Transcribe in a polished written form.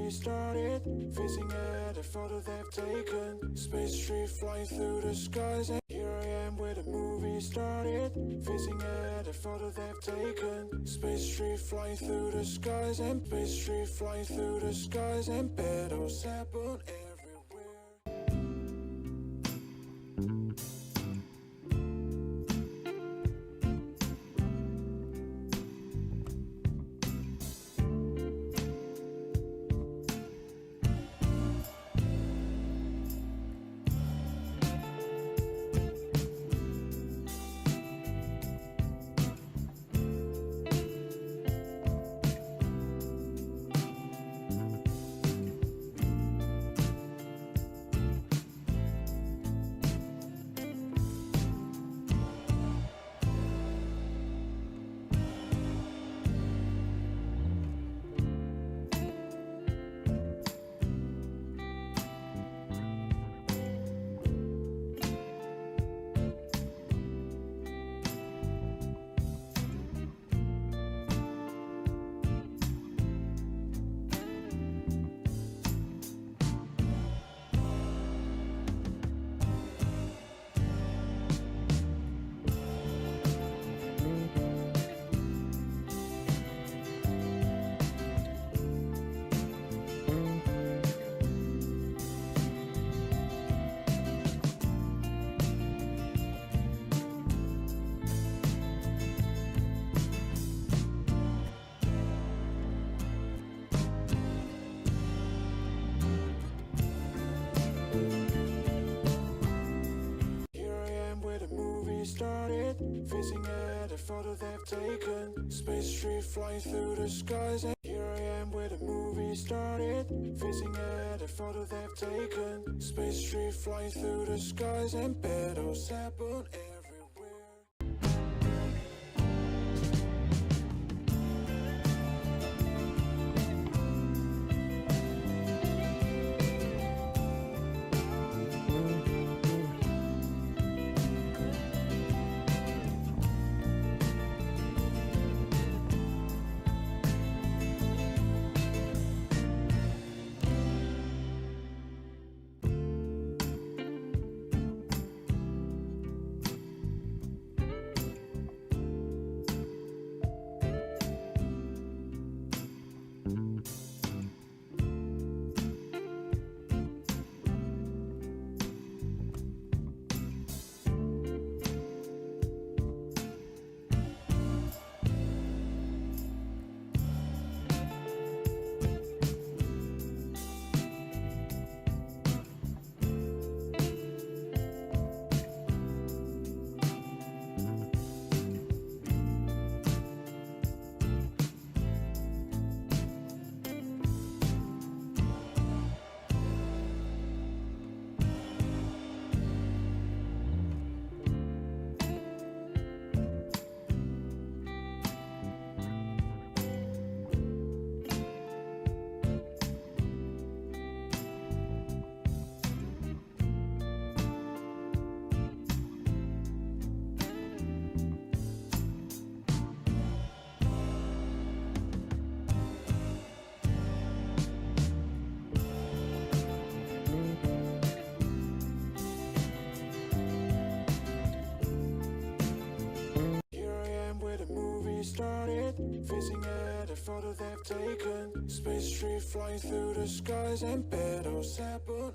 movie started, fizzing at a photo they've taken. Space tree flying through the skies, and here I am where the movie started, fizzing at a photo they've taken. Space tree flying through the skies, and space tree flying through the skies, and battles happen everywhere. Fizzing at a photo they've taken. Space tree flying through the skies, and here I am where the movie started. Fizzing at a photo they've taken. Space tree flying through the skies, and battles happen everywhere. Fizzing at a photo they've taken. Space tree flying through the skies, and battles happen